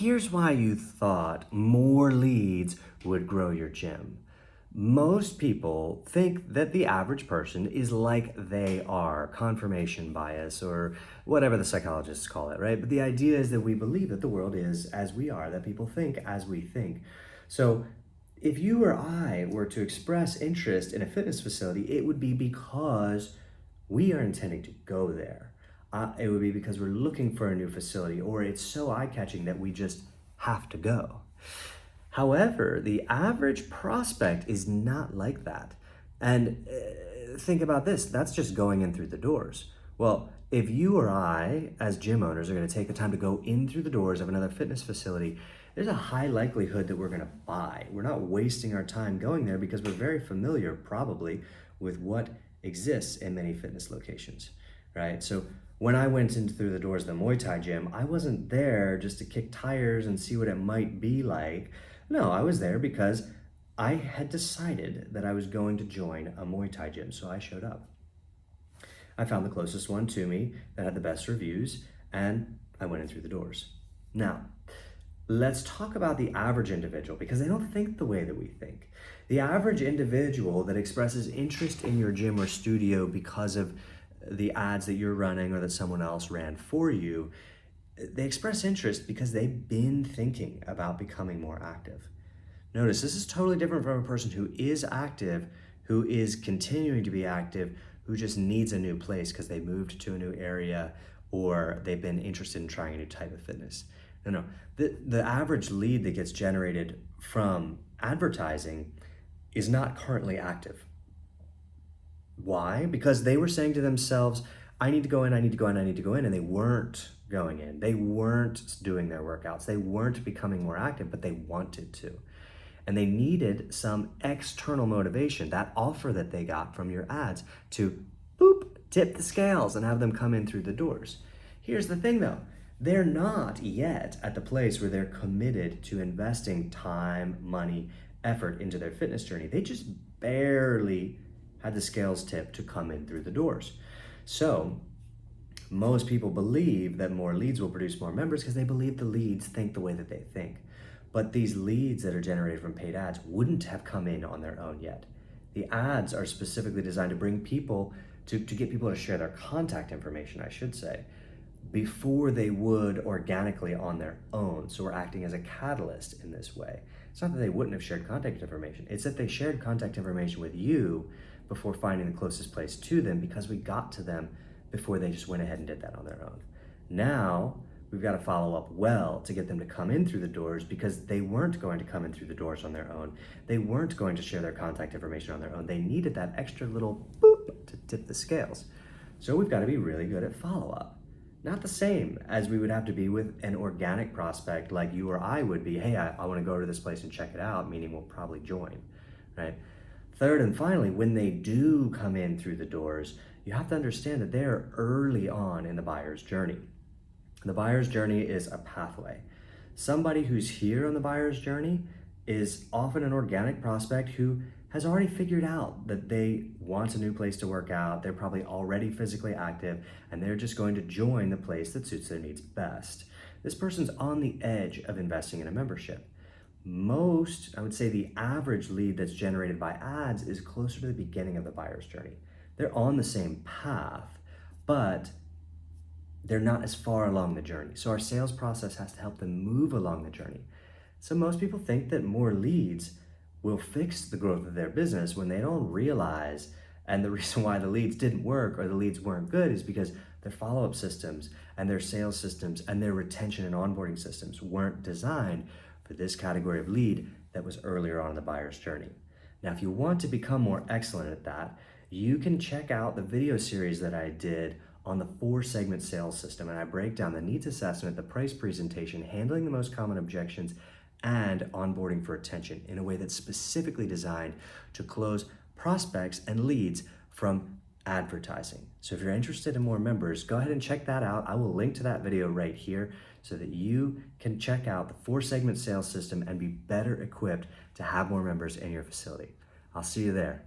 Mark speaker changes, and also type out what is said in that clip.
Speaker 1: Here's why you thought more leads would grow your gym. Most people think that the average person is like they are, confirmation bias, or whatever the psychologists call it, right? But the idea is that we believe that the world is as we are, that people think as we think. So if you or I were to express interest in a fitness facility, it would be because we are intending to go there. It would be because we're looking for a new facility, or it's so eye-catching that we just have to go. However, the average prospect is not like that. And think about this, that's just going in through the doors. Well, if you or I, as gym owners, are going to take the time to go in through the doors of another fitness facility, there's a high likelihood that we're going to buy. We're not wasting our time going there because we're very familiar, probably, with what exists in many fitness locations, right? So when I went in through the doors of the Muay Thai gym, I wasn't there just to kick tires and see what it might be like. No, I was there because I had decided that I was going to join a Muay Thai gym, so I showed up. I found the closest one to me that had the best reviews, and I went in through the doors. Now, let's talk about the average individual, because they don't think the way that we think. The average individual that expresses interest in your gym or studio because of the ads that you're running or that someone else ran for you, they express interest because they've been thinking about becoming more active. Notice, this is totally different from a person who is active, who is continuing to be active, who just needs a new place because they moved to a new area or they've been interested in trying a new type of fitness. No. The average lead that gets generated from advertising is not currently active. Why? Because they were saying to themselves, I need to go in, I need to go in, I need to go in, and they weren't going in. They weren't doing their workouts. They weren't becoming more active, but they wanted to. And they needed some external motivation, that offer that they got from your ads, to boop, tip the scales and have them come in through the doors. Here's the thing though, they're not yet at the place where they're committed to investing time, money, effort into their fitness journey. They just barely had the scales tipped to come in through the doors. So most people believe that more leads will produce more members because they believe the leads think the way that they think. But these leads that are generated from paid ads wouldn't have come in on their own yet. The ads are specifically designed to bring people, to get people to share their contact information, I should say, before they would organically on their own. So we're acting as a catalyst in this way. It's not that they wouldn't have shared contact information. It's that they shared contact information with you before finding the closest place to them because we got to them before they just went ahead and did that on their own. Now, we've got to follow up well to get them to come in through the doors because they weren't going to come in through the doors on their own. They weren't going to share their contact information on their own. They needed that extra little boop to tip the scales. So we've got to be really good at follow-up. Not the same as we would have to be with an organic prospect like you or I would be. Hey, I want to go to this place and check it out, meaning we'll probably join, right? Third and finally, when they do come in through the doors, you have to understand that they're early on in the buyer's journey. The buyer's journey is a pathway. Somebody who's here on the buyer's journey is often an organic prospect who has already figured out that they want a new place to work out. They're probably already physically active and they're just going to join the place that suits their needs best. This person's on the edge of investing in a membership. I would say the average lead that's generated by ads is closer to the beginning of the buyer's journey. They're on the same path, but they're not as far along the journey. So our sales process has to help them move along the journey. So most people think that more leads will fix the growth of their business when they don't realize, and the reason why the leads didn't work or the leads weren't good is because their follow-up systems and their sales systems and their retention and onboarding systems weren't designed for this category of lead that was earlier on in the buyer's journey. Now, if you want to become more excellent at that, you can check out the video series that I did on the 4-segment sales system, and I break down the needs assessment, the price presentation, handling the most common objections, and onboarding for retention in a way that's specifically designed to close prospects and leads from advertising. So if you're interested in more members, go ahead and check that out. I will link to that video right here so that you can check out the 4-segment sales system and be better equipped to have more members in your facility. I'll see you there.